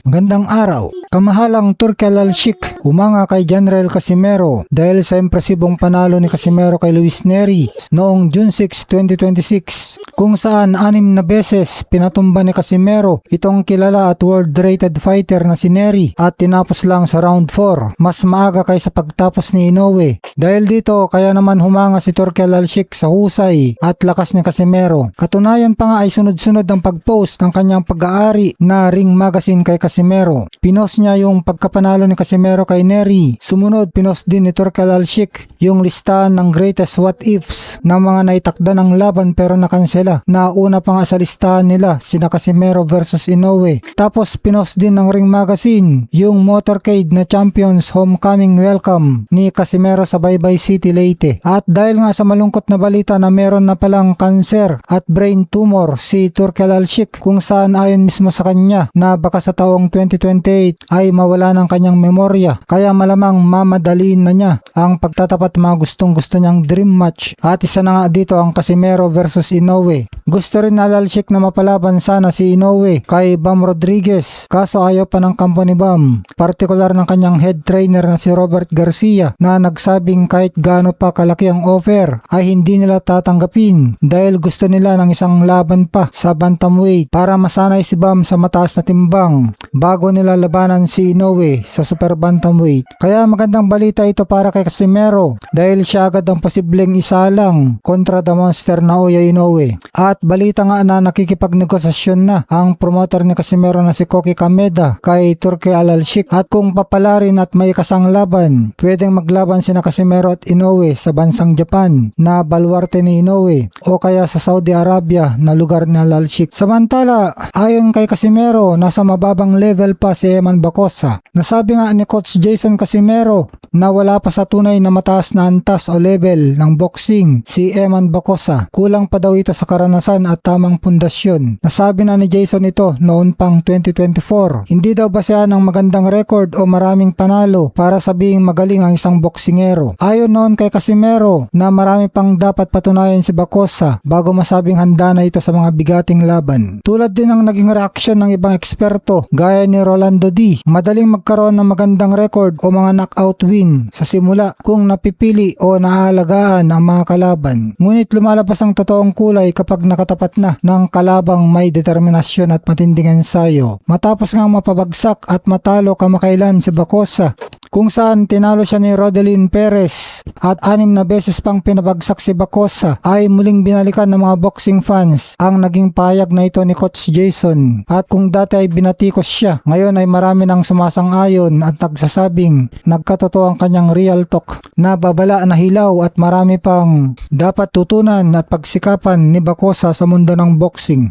Magandang araw. Kamahalang Turki Al-Sheikh umanga kay General Casimero dahil sa impresibong panalo ni Casimero kay Luis Nery noong June 6, 2026 kung saan 6 na beses pinatumba ni Casimero itong kilala at world-rated fighter na si Nery at tinapos lang sa round 4, mas maaga kaysa pagtapos ni Inoue. Dahil dito kaya naman humanga si Turki Al-Sheikh sa husay at lakas ni Casimero. Katunayan pa nga ay sunod-sunod ang pag-post ng kanyang pag-aari na Ring Magazine kay Casimero. Pinost niya yung pagkapanalo ni Casimero kay Nery. Sumunod, pinost din ni Turki Al-Sheikh yung listahan ng greatest what ifs na mga naitakda ng laban pero nakansela. Nauna pa nga sa listahan nila sina Casimero versus Inoue. Tapos pinost din ng Ring Magazine yung motorcade na Champions Homecoming Welcome ni Casimero sa Baybay City, Leyte. At dahil nga sa malungkot na balita na meron na palang cancer at brain tumor si Turki Al-Sheikh kung saan ayon mismo sa kanya na baka sa taong 2028 ay mawala ng kanyang memorya, kaya malamang mamadaliin na niya ang pagtatapat mga gustong-gusto niyang dream match. At isa na nga dito ang Casimero versus Inoue. Gusto rin na Al-Sheikh na mapalaban sana si Inoue kay Bam Rodriguez, kaso ayaw pa ng kampo ni Bam, partikular ng kanyang head trainer na si Robert Garcia na nagsabing kahit gaano pa kalaki ang offer ay hindi nila tatanggapin dahil gusto nila ng isang laban pa sa bantamweight para masanay si Bam sa mataas na timbang bago nila labanan si Inoue sa super bantamweight. Kaya magandang balita ito para kay Casimero dahil siya agad ang posibleng isalang kontra the monster na Naoya Inoue. At balita nga na nakikipagnegosasyon na ang promoter ni Casimero na si Koki Kameda kay Turki Al-Sheikh at kung papalarin at may kasang laban, pwedeng maglaban sina Casimero at Inoue sa bansang Japan na baluarte ni Inoue o kaya sa Saudi Arabia na lugar ni Al-Sheikh. Samantala, ayon kay Casimero, nasa mababang level pa si Eman Bacosa. Nasabi nga ni Coach Jason Casimero na wala pa sa tunay na mataas na antas o level ng boxing si Eman Bacosa. Kulang pa daw ito sa karanasan at tamang pundasyon. Nasabi na ni Jason ito noon pang 2024. Hindi daw basihan ng magandang record o maraming panalo para sabihing magaling ang isang boksingero. Ayon noon kay Casimero na marami pang dapat patunayan si Bacosa bago masabing handa na ito sa mga bigating laban. Tulad din ang naging reaksyon ng ibang eksperto gaya ni Rolando D. Madaling magkaroon ng magandang record o mga knockout win sa simula kung napipili o naaalagaan ang mga kalaban. Ngunit lumalabas ang totoong kulay kapag nakatapat na ng kalabang may determinasyon at matinding ensayo. Matapos ngang mapabagsak at matalo kamakailan si Bacosa kung saan tinalo siya ni Rodelin Perez at 6 na beses pang pinabagsak si Bacosa, ay muling binalikan ng mga boxing fans ang naging payag na ito ni Coach Jason. At kung dati ay binatikos siya, ngayon ay marami nang sumasang-ayon at nagsasabing nagkatotoo ang kanyang real talk na babala na hilaw at marami pang dapat tutunan at pagsikapan ni Bacosa sa mundo ng boxing.